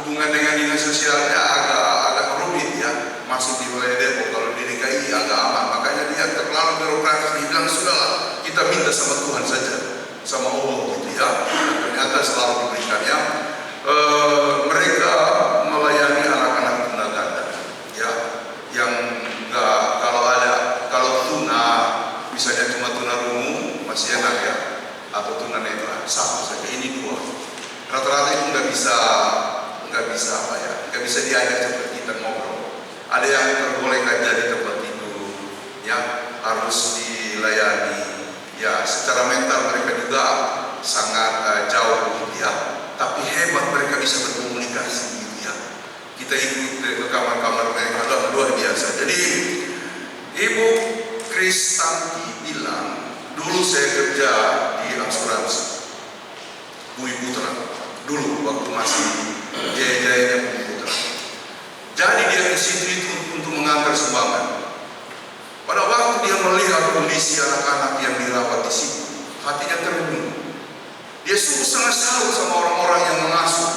hubungan dengan dinas sosialnya agak rumit ya. Masuk di wilayah Depok, kalau di DKI agak aman. Makanya dia terlalu birokratis, dia bilang sudahlah kita minta sama Tuhan saja, sama Allah gitu ya. Dan ternyata selalu diberikannya. Mereka melayani anak-anak tunaganda ya, yang enggak, kalau tuna misalnya cuma tuna rungu masih enak ya, atau tuna netra satu saja. Ini dua, rata-rata itu nggak bisa apa ya, nggak bisa diajak seperti kita ngobrol. Ada yang terbolehkan jadi tempat tidur ya, harus dilayani ya. Secara mental mereka juga sangat jauh gitu ya, tapi hebat mereka bisa berkomunikasi gitu ya. Kita ikuti ke kamar-kamar mereka, luar biasa. Jadi Ibu Kristanti bilang, dulu saya kerja di asuransi Bumi Putra, dulu waktu masih jaya-jayanya Bumi Putra. Jadi dia ke situ itu untuk mengantar sumbangan. Pada waktu dia melihat kondisi anak-anak yang dirawat di situ, hatinya terbunuh. Dia sungguh sangat salut sama orang-orang yang mengasuh.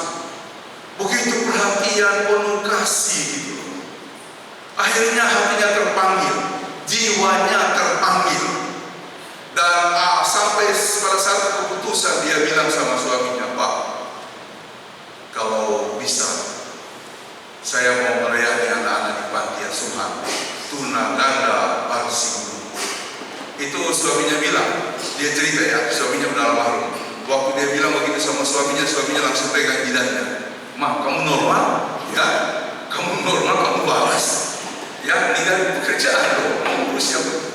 Begitu perhatian, penuh kasih gitu. Akhirnya hatinya terpanggil, jiwanya terpanggil. Dan sampai pada satu keputusan dia bilang sama suaminya, Pak, kalau bisa saya mau melayani anak-anak di panti asuhan tunaganda Barsi. Itu suaminya bilang, dia cerita ya, suaminya udah almarhum. Waktu dia bilang begitu sama suaminya langsung pegang jidatnya. "Mah, kamu normal? Ya, kamu normal, kamu balas. Ya, ini kan pekerjaan loh, kamu urus yang betul."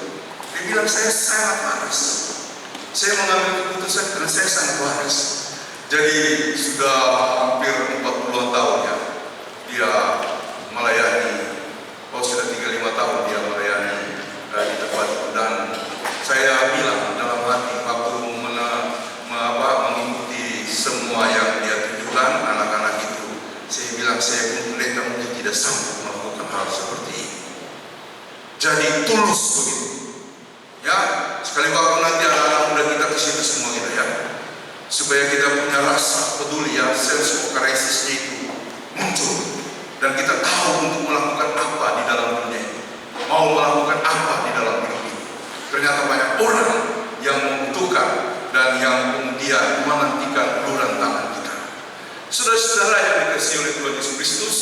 Dia bilang, "Saya sangat waras. Saya mengambil keputusan karena saya sangat waras." Jadi sudah hampir 40 tahun ya dia melayani. Sudah 35 tahun dia melayani di tempat itu. Dan saya bilang dalam hati waktu mengikuti semua yang dia tunjukkan anak-anak itu, saya bilang saya pun pendeta mungkin tidak sanggup melakukan hal seperti ini. Jadi tulus begitu ya. Sekali waktu nanti anak-anak muda kita ke situ semua kita ya, supaya kita punya rasa peduli ya, sense of crisis itu muncul, dan kita tahu untuk melakukan apa di dalam dunia ini, mau melakukan apa di dalam hidup ini. Ternyata banyak orang yang membutuhkan dan yang kemudian menantikan uluran tangan kita. Saudara-saudara yang dikasihi oleh Tuhan Yesus Kristus,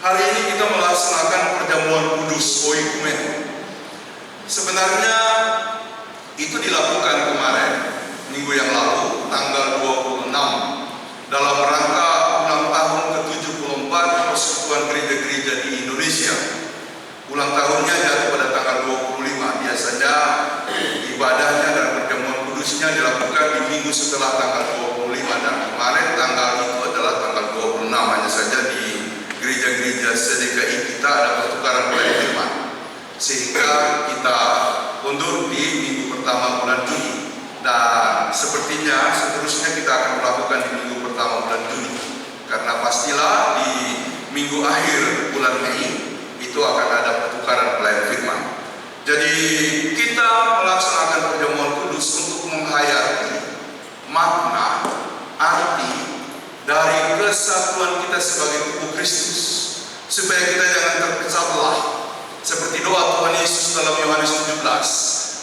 hari ini kita melaksanakan perjamuan kudus oikumen. Sebenarnya itu dilakukan kemarin, minggu yang lalu, tanggal 26, dalam rangka ulang tahun ke-74 Persekutuan Gereja-Gereja di Indonesia. Ulang tahunnya jatuh pada tanggal 25. Biasanya ibadahnya dan perjamuan kudusnya dilakukan di minggu setelah tanggal 25, dan kemarin tanggal itu adalah tanggal 26. Hanya saja di gereja-gereja se-DKI kita ada pertukaran pelayan firman, sehingga kita undur di minggu pertama bulan Juni, dan sepertinya seterusnya kita akan melakukan di minggu pertama bulan Juni, karena pastilah di minggu akhir bulan Mei itu akan ada pertukaran pelayan firman. Jadi kita melaksanakan perjamuan kudus untuk menghayati makna, arti dari kesatuan kita sebagai tubuh Kristus, supaya kita jangan terpecah belah. Seperti doa Tuhan Yesus dalam Yohanes 17,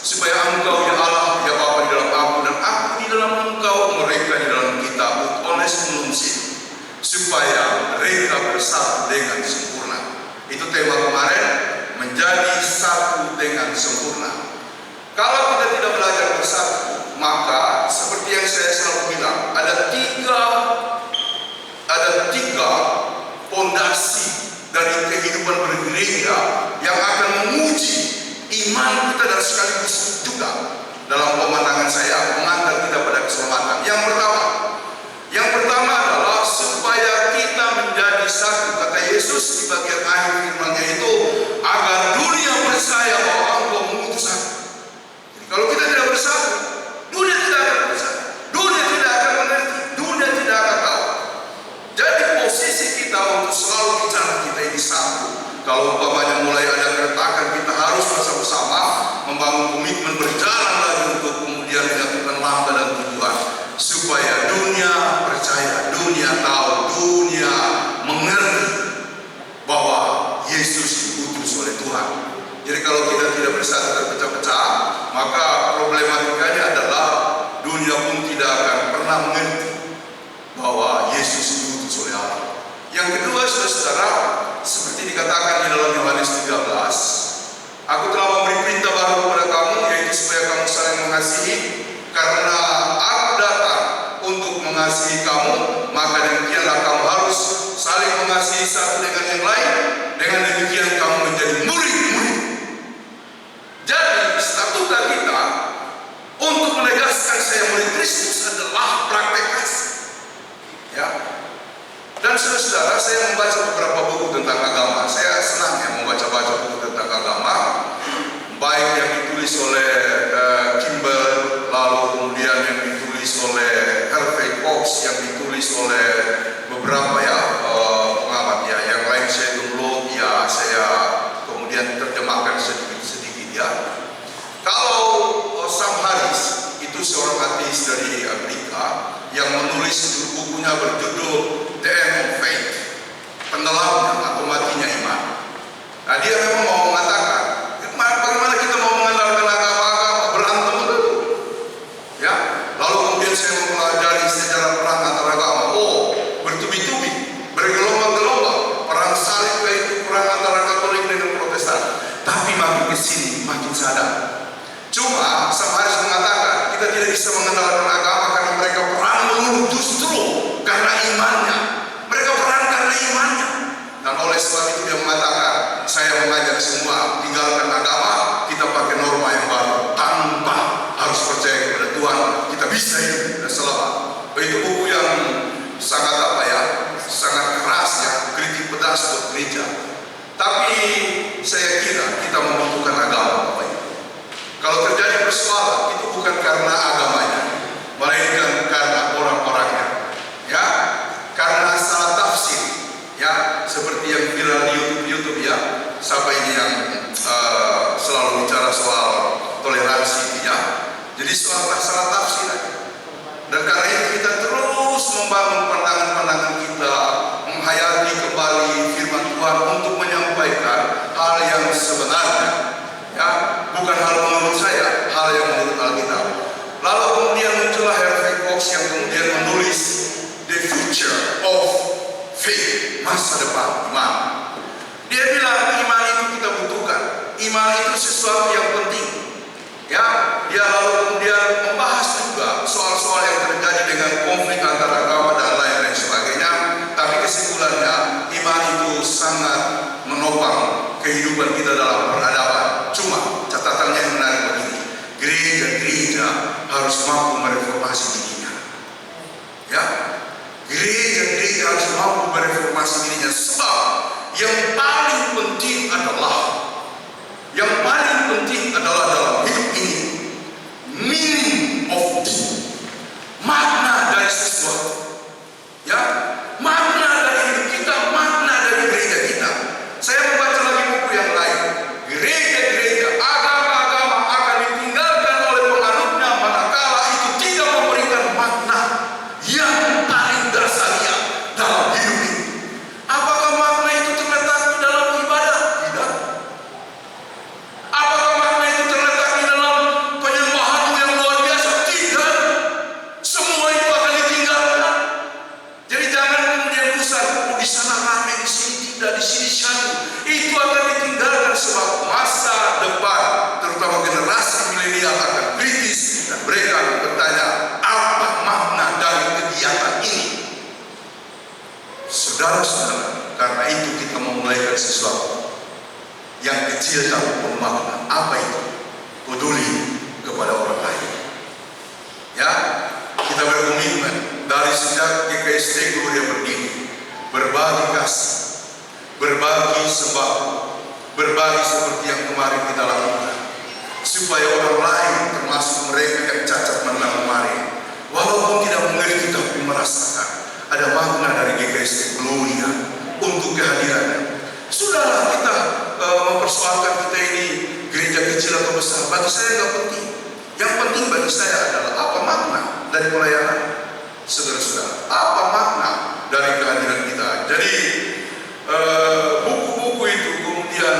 supaya Engkau ya Allah ya Bapa di dalam aku dan aku di dalam Engkau, mereka di dalam kita, onesimulumsin, supaya mereka bersatu dengan sempurna. Itu tema kemarin, menjadi satu dengan sempurna. Kalau kita tidak belajar bersatu, maka seperti yang saya selalu bilang, ada tiga pondasi dari kehidupan bergereja yang akan menguji iman kita, dan sekaligus juga dalam pemandangan saya mengantar kita pada keselamatan. Yang pertama adalah supaya kita menjadi satu. Kata Yesus di bagian akhir firman-Nya itu, agar dunia percaya bahwa Engkau mengutus aku. Jadi kalau kita tidak bersatu, dunia tidak akan bersatu, dunia tidak akan mengerti, dunia tidak akan tahu. Jadi posisi kita untuk selalu bicara kita ini satu. Kalau umpamanya mulai ada keretakan, kita harus bersama-sama membangun komitmen, berjalan lagi untuk kemudian menyatukan langkah dan tujuan, supaya dunia percaya, dunia tahu, dunia saudara-saudara, seperti dikatakan di dalam Yohanes 13, aku telah memberi perintah baru kepada kamu, yaitu supaya kamu saling mengasihi, karena aku datang untuk mengasihi kamu, maka demikianlah kamu harus saling mengasihi satu dengan yang lain. Dengan demikian kamu menjadi murid-murid. Jadi statuta kita untuk menegaskan saya murid Kristus adalah praktek kasih. Ya. Dan saudara-saudara, saya membaca beberapa buku tentang agama. Saya senang ya membaca-baca buku tentang agama, baik yang ditulis oleh Kimball, lalu kemudian yang ditulis oleh Harvey Cox, yang ditulis oleh beberapa pengamat ya. Yang lain saya download ya, saya kemudian terjemahkan sedikit-sedikit ya. Kalau Sam Harris itu seorang ateis dari Amerika yang menulis bukunya berjudul The End of Faith, tenggelamnya atau matinya iman. Nah, dia memang mau mengatakan, bagaimana kita mau mengandalkan agama-agama, berantem dulu. Ya, lalu kemudian saya mempelajari sejarah perang antar agama. Oh, bertubi-tubi, bergelombang-gelombang, perang salib itu perang antara Katolik dengan Protestan. Tapi makin kesini makin sadar. Cuma Sam Harris mengatakan kita tidak bisa mengandalkan agama karena mereka perang melulu, justru karena imannya. Mereka perang karena imannya. Dan oleh sebab itu dia mengatakan, saya mengajak semua tinggalkan agama, kita pakai norma yang baru tanpa harus percaya kepada Tuhan. Kita bisa hidup dan selamat. Itu buku yang sangat sangat keras ya, kritik pedas buat gereja. Tapi saya kira kita membutuhkan agama. Kalau terjadi persoalan itu bukan karena agamanya, melainkan karena orang-orangnya, ya, karena salah tafsir, ya, seperti yang viral di YouTube ya, siapa ini yang selalu bicara soal toleransi, ya, jadi soal salah tafsir aja. Dan karena itu kita terus membangun pandangan-pandangan kita, menghayati kembali firman Tuhan untuk menyampaikan hal yang sebenarnya. Ya, bukan hal menurut saya, hal yang menurut Alkitab. Lalu kemudian muncullah Harvey Cox yang kemudian menulis The Future of Faith, masa depan iman. Dia bilang iman itu kita butuhkan, iman itu sesuatu yang penting. Ya, dia lalu kemudian membahas juga soal-soal yang terjadi dengan konflik antara agama dan lain-lain sebagainya. Tapi kesimpulannya, iman itu sangat menopang kehidupan kita dalam peradaban. Cuma catatannya yang menarik begini, gereja-gereja harus mampu mereformasi dirinya. Ya, gereja-gereja harus mampu mereformasi dirinya. Sebab yang paling penting adalah dalam hidup ini meaning of it, makna dari sesuatu. Ya, makna dari hidup kita, makna dari gereja kita. Saya membaca lagi buku yang lain. Gereja-gereja, agama-agama akan ditinggalkan oleh penganutnya manakala itu tidak memberikan makna yang paling dasarnya dalam hidup ini. Apakah makna itu terletak di dalam ibadah? Tidak. Apakah makna itu terletak di dalam penyembahan yang luar biasa? Tidak. Semua itu akan ditinggalkan. Jadi jangan kemudian pusat, di sana ramai, di sini tidak, di sini satu. Itu akan ditinggalkan sebab masa depan, terutama generasi milenial akan kritis dan mereka akan bertanya, apa makna dari kegiatan ini? Saudara-saudara, karena itu kita memulaikan sesuatu yang kecil tapi bermakna. Apa itu? Peduli kepada orang lain. Ya, kita berkomitmen dari sejak GKST Gloria berdiri, berbagi kasih, berbagi sembako, berbagi seperti yang kemarin kita lakukan, supaya orang lain termasuk mereka yang cacat menang kemarin, walaupun tidak mengerti tapi merasakan ada makna dari GKST Gloria untuk kehadirannya. Sudahlah kita mempersoalkan kita ini gereja kecil atau besar, bagi saya tidak penting. Yang penting bagi saya adalah apa makna dari pelayanan. Saudara-saudara, apa makna dari kehadiran kita? Jadi buku-buku itu kemudian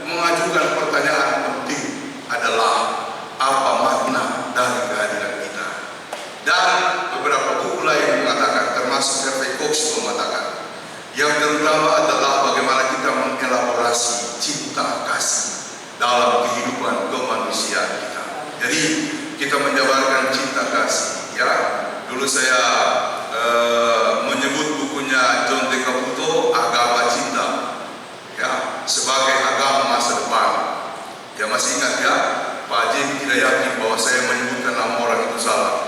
mengajukan pertanyaan penting adalah apa makna dari kehadiran kita. Dan beberapa buku lain mengatakan, termasuk Harvey Cox mengatakan, Yang terutama adalah bagaimana kita mengelaborasi cinta kasih dalam kehidupan kemanusiaan kita. Jadi kita menjabarkan cinta kasih. Ya, dulu saya menyebut bukunya John D. Caputo, Agama Cinta, ya, sebagai agama masa depan. Ya, masih ingat ya, Pak Jim tidak yakin bahwa saya menyebutkan nama orang itu salah.